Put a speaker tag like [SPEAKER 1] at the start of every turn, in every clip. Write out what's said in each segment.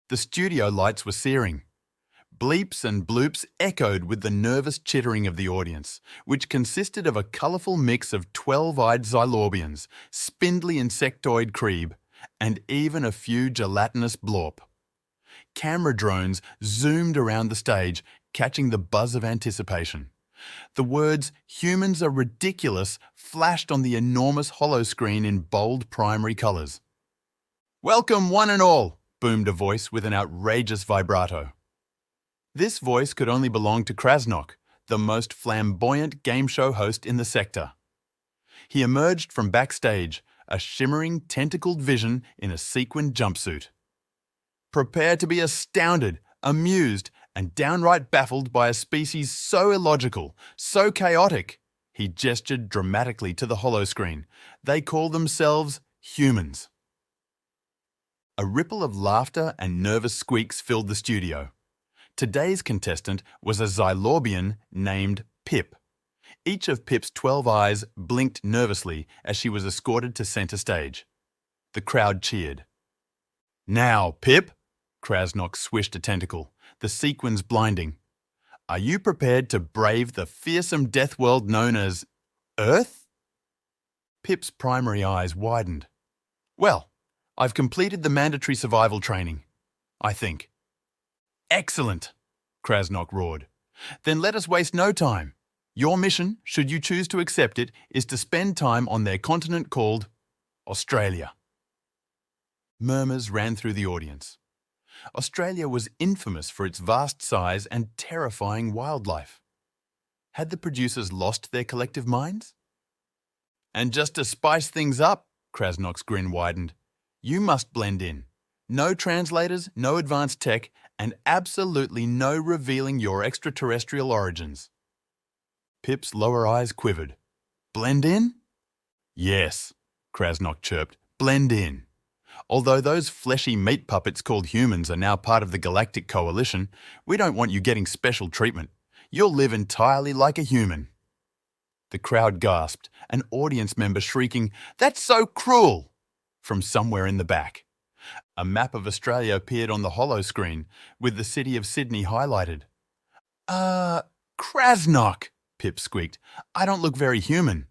[SPEAKER 1] The studio lights were searing. Bleeps and bloops echoed with the nervous chittering of the audience, which consisted of a colourful mix of 12-eyed Xylorbians, spindly insectoid crebe, and even a few gelatinous blorp. Camera drones zoomed around the stage, catching the buzz of anticipation. The words, "Humans are ridiculous," flashed on the enormous holoscreen in bold primary colours. "Welcome, one and all," boomed a voice with an outrageous vibrato. This voice could only belong to Krasnok, the most flamboyant game show host in the sector. He emerged from backstage, a shimmering, tentacled vision in a sequined jumpsuit. Prepare to be astounded, amused, and downright baffled by a species so illogical, so chaotic. He gestured dramatically to the holoscreen. They call themselves humans. A ripple of laughter and nervous squeaks filled the studio. Today's contestant was a Xylorbian named Pip. Each of Pip's 12 eyes blinked nervously as she was escorted to center stage. The crowd cheered. "Now, Pip!" Krasnok swished a tentacle, the sequins blinding. "Are you prepared to brave the fearsome death world known as Earth?" Pip's primary eyes widened. "Well, I've completed the mandatory survival training, I think." "Excellent!" Krasnok roared. "Then let us waste no time. Your mission, should you choose to accept it, is to spend time on their continent called Australia." Murmurs ran through the audience. Australia was infamous for its vast size and terrifying wildlife. Had the producers lost their collective minds? "And just to spice things up," Krasnok's grin widened, "you must blend in. No translators, no advanced tech, and absolutely no revealing your extraterrestrial origins." Pip's lower eyes quivered. "Blend in?" "Yes," Krasnok chirped. "Blend in. Although those fleshy meat puppets called humans are now part of the Galactic Coalition, we don't want you getting special treatment. You'll live entirely like a human." The crowd gasped, an audience member shrieking, "That's so cruel!" from somewhere in the back. A map of Australia appeared on the holoscreen, with the city of Sydney highlighted. Krasnok," Pip squeaked. "I don't look very human."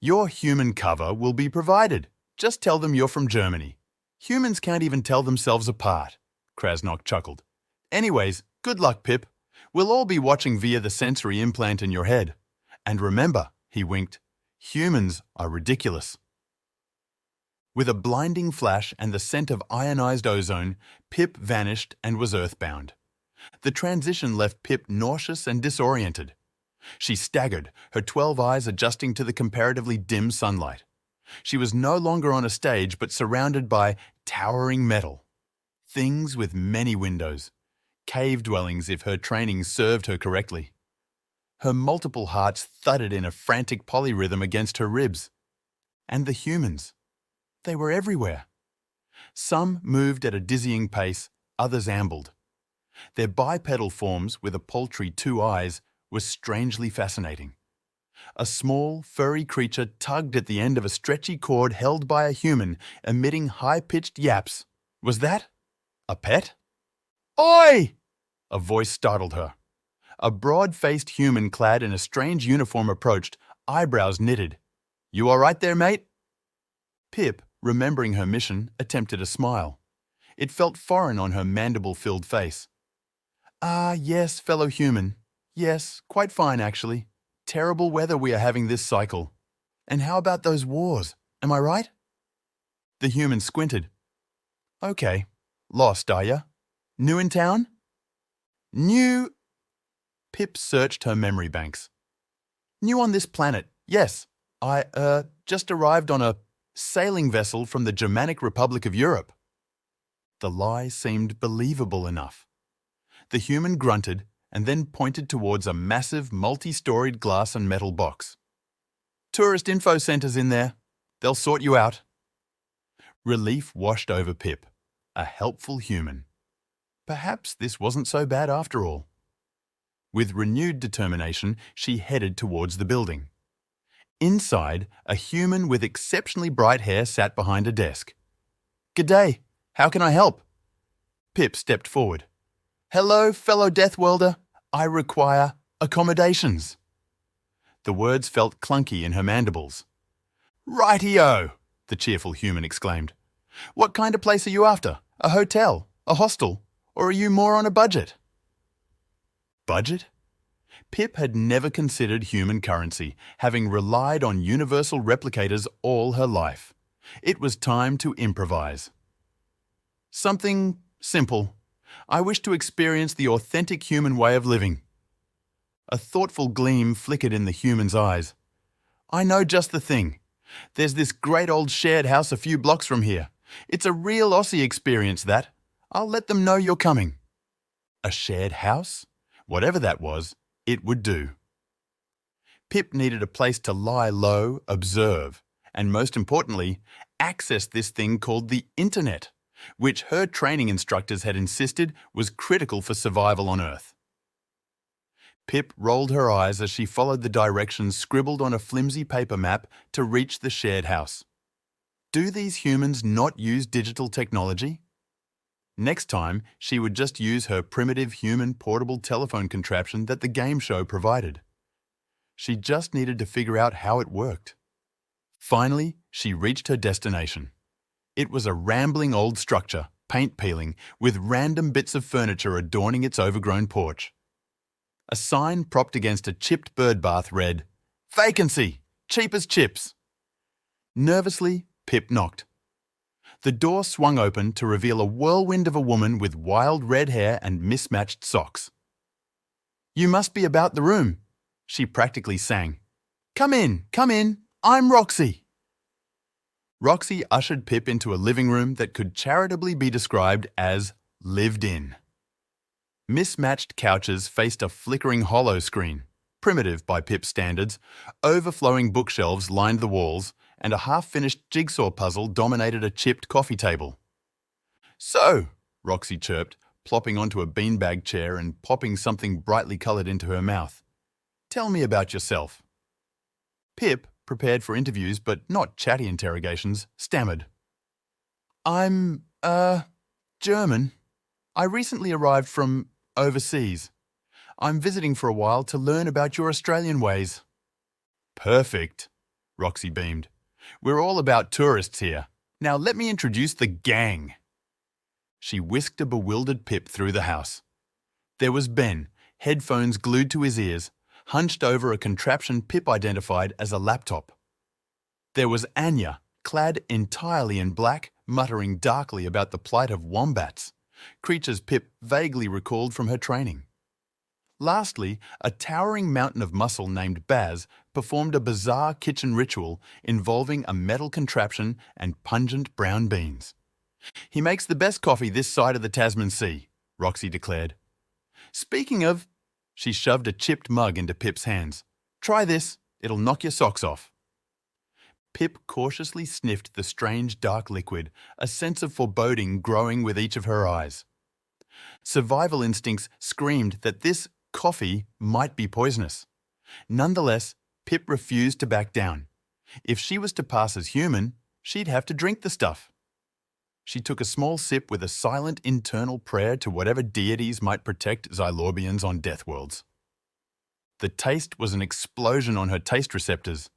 [SPEAKER 1] "Your human cover will be provided. Just tell them you're from Germany. Humans can't even tell themselves apart," Krasnok chuckled. "Anyways, good luck, Pip. We'll all be watching via the sensory implant in your head. And remember," he winked, "humans are ridiculous." With a blinding flash and the scent of ionized ozone, Pip vanished and was earthbound. The transition left Pip nauseous and disoriented. She staggered, her 12 eyes adjusting to the comparatively dim sunlight. She was no longer on a stage but surrounded by towering metal. Things with many windows. Cave dwellings if her training served her correctly. Her multiple hearts thudded in a frantic polyrhythm against her ribs. And the humans. They were everywhere. Some moved at a dizzying pace, others ambled. Their bipedal forms, with a paltry 2 eyes, were strangely fascinating. A small, furry creature tugged at the end of a stretchy cord held by a human, emitting high-pitched yaps. Was that a pet? "Oi!" A voice startled her. A broad-faced human clad in a strange uniform approached, eyebrows knitted. "You all right there, mate?" Pip, remembering her mission, attempted a smile. It felt foreign on her mandible-filled face. Yes, fellow human. Yes, quite fine, actually. Terrible weather we are having this cycle. And how about those wars? Am I right?" The human squinted. "Okay. Lost, are ya? New in town?" "New..." Pip searched her memory banks. "New on this planet, yes. I just arrived on a sailing vessel from the Germanic Republic of Europe." The lie seemed believable enough. The human grunted and then pointed towards a massive, multi-storied glass and metal box. "Tourist info center's in there. They'll sort you out." Relief washed over Pip, a helpful human. Perhaps this wasn't so bad after all. With renewed determination, she headed towards the building. Inside, a human with exceptionally bright hair sat behind a desk. "G'day. How can I help?" Pip stepped forward. "Hello, fellow Deathworlder. I require accommodations." The words felt clunky in her mandibles. "Righty-o," the cheerful human exclaimed. "What kind of place are you after? A hotel? A hostel? Or are you more on a budget?" Budget? Pip had never considered human currency, having relied on universal replicators all her life. It was time to improvise. "Something simple. I wish to experience the authentic human way of living." A thoughtful gleam flickered in the human's eyes. "I know just the thing. There's this great old shared house a few blocks from here. It's a real Aussie experience, that. I'll let them know you're coming." A shared house? Whatever that was, it would do. Pip needed a place to lie low, observe, and most importantly, access this thing called the internet, which her training instructors had insisted was critical for survival on Earth. Pip rolled her eyes as she followed the directions scribbled on a flimsy paper map to reach the shared house. Do these humans not use digital technology? Next time, she would just use her primitive human portable telephone contraption that the game show provided. She just needed to figure out how it worked. Finally, she reached her destination. It was a rambling old structure, paint peeling, with random bits of furniture adorning its overgrown porch. A sign propped against a chipped bird bath read, "Vacancy! Cheap as chips!" Nervously, Pip knocked. The door swung open to reveal a whirlwind of a woman with wild red hair and mismatched socks. "You must be about the room," she practically sang. Come in, I'm Roxy." Roxy ushered Pip into a living room that could charitably be described as lived in. Mismatched couches faced a flickering hollow screen, primitive by Pip's standards, overflowing bookshelves lined the walls, and a half-finished jigsaw puzzle dominated a chipped coffee table. "So," Roxy chirped, plopping onto a beanbag chair and popping something brightly coloured into her mouth. "Tell me about yourself." Pip, prepared for interviews but not chatty interrogations, stammered. "I'm, German. I recently arrived from overseas. I'm visiting for a while to learn about your Australian ways." "Perfect," Roxy beamed. "We're all about tourists here. Now let me introduce the gang." She whisked a bewildered Pip through the house. There was Ben, headphones glued to his ears, hunched over a contraption Pip identified as a laptop. There was Anya, clad entirely in black, muttering darkly about the plight of wombats, creatures Pip vaguely recalled from her training. Lastly, a towering mountain of muscle named Baz performed a bizarre kitchen ritual involving a metal contraption and pungent brown beans. "He makes the best coffee this side of the Tasman Sea," Roxy declared. "Speaking of..." She shoved a chipped mug into Pip's hands. "Try this, it'll knock your socks off." Pip cautiously sniffed the strange dark liquid, a sense of foreboding growing with each of her eyes. Survival instincts screamed that this coffee might be poisonous. Nonetheless, Pip refused to back down. If she was to pass as human, she'd have to drink the stuff. She took a small sip with a silent internal prayer to whatever deities might protect Xylorbians on Deathworlds. The taste was an explosion on her taste receptors.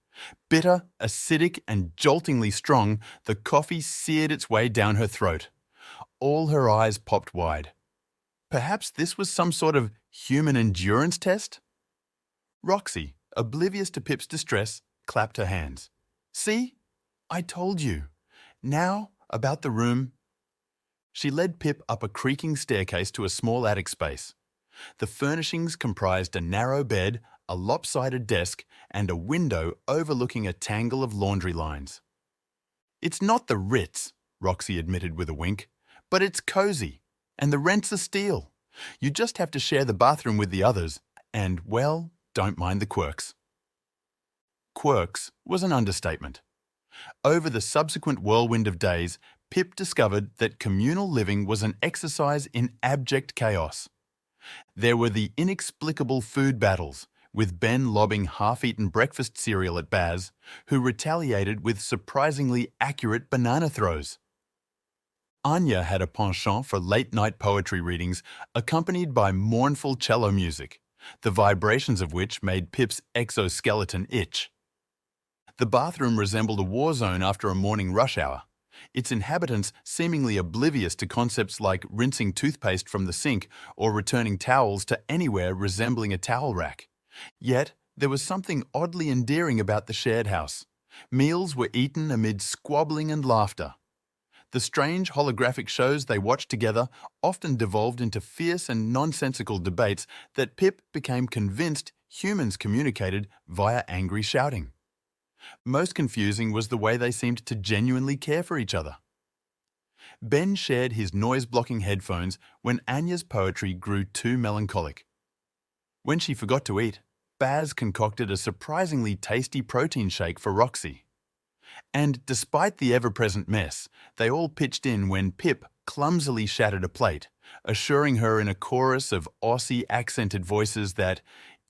[SPEAKER 1] Bitter, acidic, and joltingly strong, the coffee seared its way down her throat. All her eyes popped wide. Perhaps this was some sort of human endurance test? Roxy, oblivious to Pip's distress, clapped her hands. "See? I told you. Now, about the room." She led Pip up a creaking staircase to a small attic space. The furnishings comprised a narrow bed, a lopsided desk, and a window overlooking a tangle of laundry lines. "It's not the Ritz," Roxy admitted with a wink, "but it's cozy. And the rent's a steal. You just have to share the bathroom with the others, and, well, don't mind the quirks." Quirks was an understatement. Over the subsequent whirlwind of days, Pip discovered that communal living was an exercise in abject chaos. There were the inexplicable food battles, with Ben lobbing half-eaten breakfast cereal at Baz, who retaliated with surprisingly accurate banana throws. Anya had a penchant for late-night poetry readings accompanied by mournful cello music, the vibrations of which made Pip's exoskeleton itch. The bathroom resembled a war zone after a morning rush hour, its inhabitants seemingly oblivious to concepts like rinsing toothpaste from the sink or returning towels to anywhere resembling a towel rack. Yet, there was something oddly endearing about the shared house. Meals were eaten amid squabbling and laughter. The strange holographic shows they watched together often devolved into fierce and nonsensical debates that Pip became convinced humans communicated via angry shouting. Most confusing was the way they seemed to genuinely care for each other. Ben shared his noise-blocking headphones when Anya's poetry grew too melancholic. When she forgot to eat, Baz concocted a surprisingly tasty protein shake for Roxy. And despite the ever-present mess, they all pitched in when Pip clumsily shattered a plate, assuring her in a chorus of Aussie-accented voices that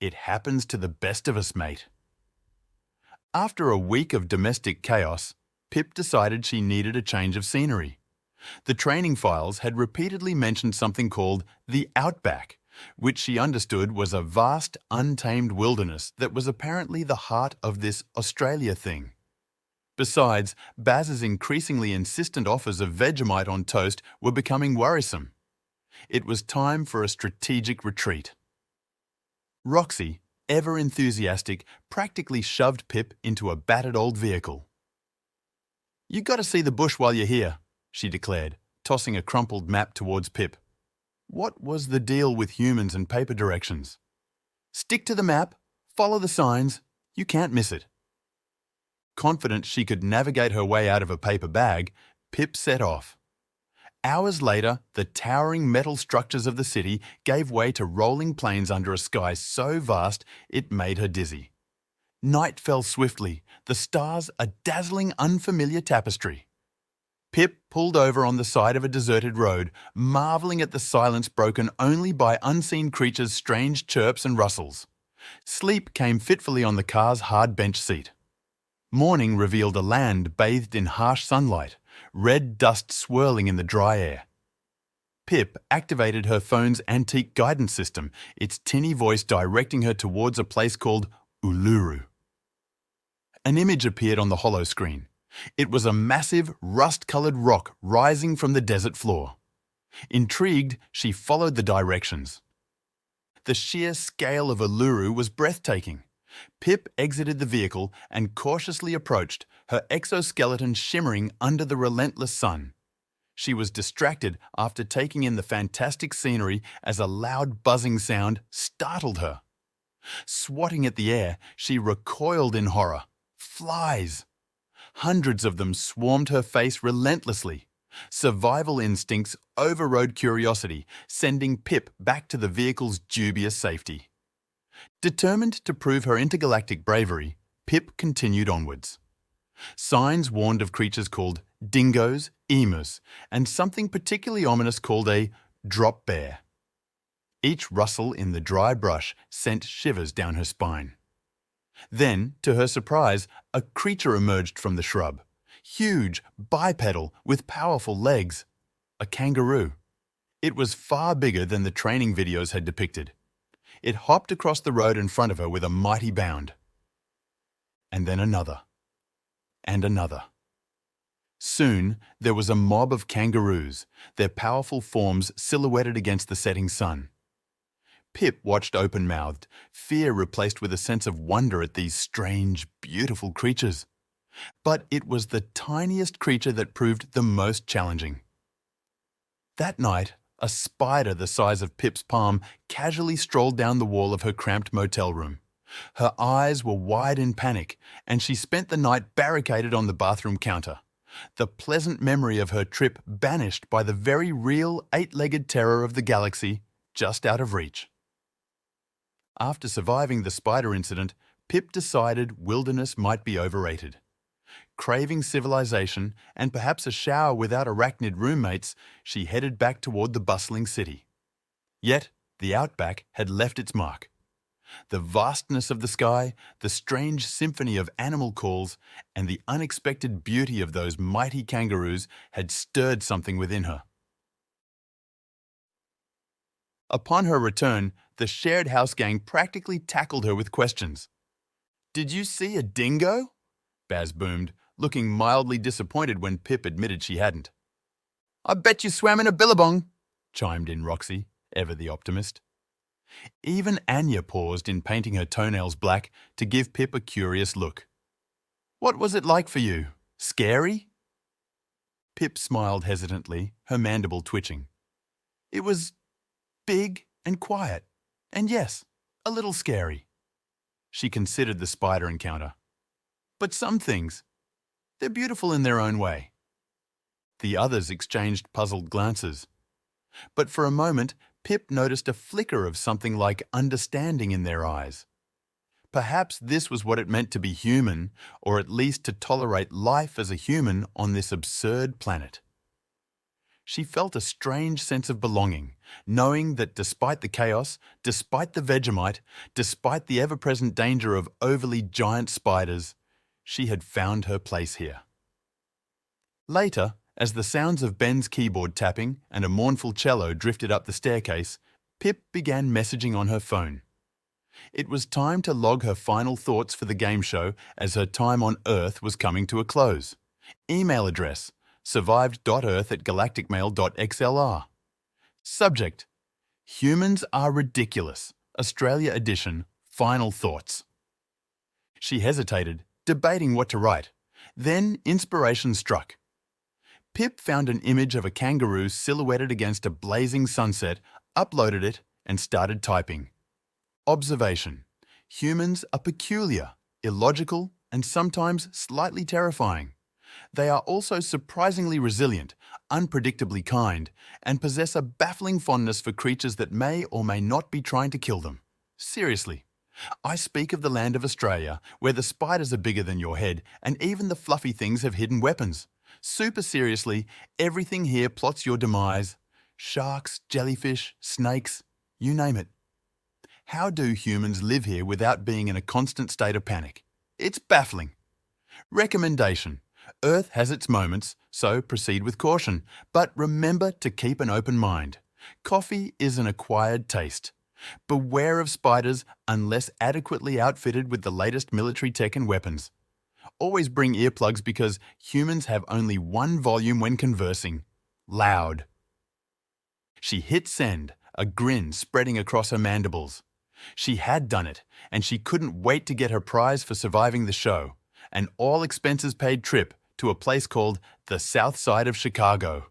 [SPEAKER 1] "It happens to the best of us, mate." After a week of domestic chaos, Pip decided she needed a change of scenery. The training files had repeatedly mentioned something called the Outback, which she understood was a vast, untamed wilderness that was apparently the heart of this Australia thing. Besides, Baz's increasingly insistent offers of Vegemite on toast were becoming worrisome. It was time for a strategic retreat. Roxy, ever enthusiastic, practically shoved Pip into a battered old vehicle. "You gotta see the bush while you're here," she declared, tossing a crumpled map towards Pip. What was the deal with humans and paper directions? "Stick to the map, follow the signs, you can't miss it." Confident she could navigate her way out of a paper bag, Pip set off. Hours later, the towering metal structures of the city gave way to rolling plains under a sky so vast it made her dizzy. Night fell swiftly, the stars a dazzling, unfamiliar tapestry. Pip pulled over on the side of a deserted road, marvelling at the silence broken only by unseen creatures' strange chirps and rustles. Sleep came fitfully on the car's hard bench seat. Morning revealed a land bathed in harsh sunlight, red dust swirling in the dry air. Pip activated her phone's antique guidance system, its tinny voice directing her towards a place called Uluru. An image appeared on the hollow screen. It was a massive, rust-coloured rock rising from the desert floor. Intrigued, she followed the directions. The sheer scale of Uluru was breathtaking. Pip exited the vehicle and cautiously approached, her exoskeleton shimmering under the relentless sun. She was distracted after taking in the fantastic scenery as a loud buzzing sound startled her. Swatting at the air, she recoiled in horror. Flies! Hundreds of them swarmed her face relentlessly. Survival instincts overrode curiosity, sending Pip back to the vehicle's dubious safety. Determined to prove her intergalactic bravery, Pip continued onwards. Signs warned of creatures called dingoes, emus, and something particularly ominous called a drop bear. Each rustle in the dry brush sent shivers down her spine. Then, to her surprise, a creature emerged from the shrub. Huge, bipedal, with powerful legs. A kangaroo. It was far bigger than the training videos had depicted. It hopped across the road in front of her with a mighty bound. And then another. And another. Soon, there was a mob of kangaroos, their powerful forms silhouetted against the setting sun. Pip watched open-mouthed, fear replaced with a sense of wonder at these strange, beautiful creatures. But it was the tiniest creature that proved the most challenging. That night, a spider the size of Pip's palm casually strolled down the wall of her cramped motel room. Her eyes were wide in panic, and she spent the night barricaded on the bathroom counter. The pleasant memory of her trip banished by the very real eight-legged terror of the galaxy just out of reach. After surviving the spider incident, Pip decided wilderness might be overrated. Craving civilization and perhaps a shower without arachnid roommates, she headed back toward the bustling city. Yet, the outback had left its mark. The vastness of the sky, the strange symphony of animal calls, and the unexpected beauty of those mighty kangaroos had stirred something within her. Upon her return, the shared house gang practically tackled her with questions. "Did you see a dingo?" Baz boomed, looking mildly disappointed when Pip admitted she hadn't. "I bet you swam in a billabong," chimed in Roxy, ever the optimist. Even Anya paused in painting her toenails black to give Pip a curious look. "What was it like for you? Scary?" Pip smiled hesitantly, her mandible twitching. "It was big and quiet, and yes, a little scary." She considered the spider encounter. "But some things, they're beautiful in their own way." The others exchanged puzzled glances. But for a moment, Pip noticed a flicker of something like understanding in their eyes. Perhaps this was what it meant to be human, or at least to tolerate life as a human on this absurd planet. She felt a strange sense of belonging, knowing that despite the chaos, despite the Vegemite, despite the ever-present danger of overly giant spiders, she had found her place here. Later, as the sounds of Ben's keyboard tapping and a mournful cello drifted up the staircase, Pip began messaging on her phone. It was time to log her final thoughts for the game show as her time on Earth was coming to a close. Email address: survived.earth@galacticmail.xlr. Subject: Humans are ridiculous. Australia edition. Final thoughts. She hesitated, debating what to write. Then inspiration struck. Pip found an image of a kangaroo silhouetted against a blazing sunset, uploaded it, and started typing. Observation: humans are peculiar, illogical, and sometimes slightly terrifying. They are also surprisingly resilient, unpredictably kind, and possess a baffling fondness for creatures that may or may not be trying to kill them. Seriously. I speak of the land of Australia, where the spiders are bigger than your head, and even the fluffy things have hidden weapons. Super seriously, everything here plots your demise. Sharks, jellyfish, snakes, you name it. How do humans live here without being in a constant state of panic? It's baffling. Recommendation: Earth has its moments, so proceed with caution, but remember to keep an open mind. Coffee is an acquired taste. Beware of spiders unless adequately outfitted with the latest military tech and weapons. Always bring earplugs because humans have only one volume when conversing: loud. She hit send, a grin spreading across her mandibles. She had done it, and she couldn't wait to get her prize for surviving the show, an all-expenses-paid trip to a place called the South Side of Chicago.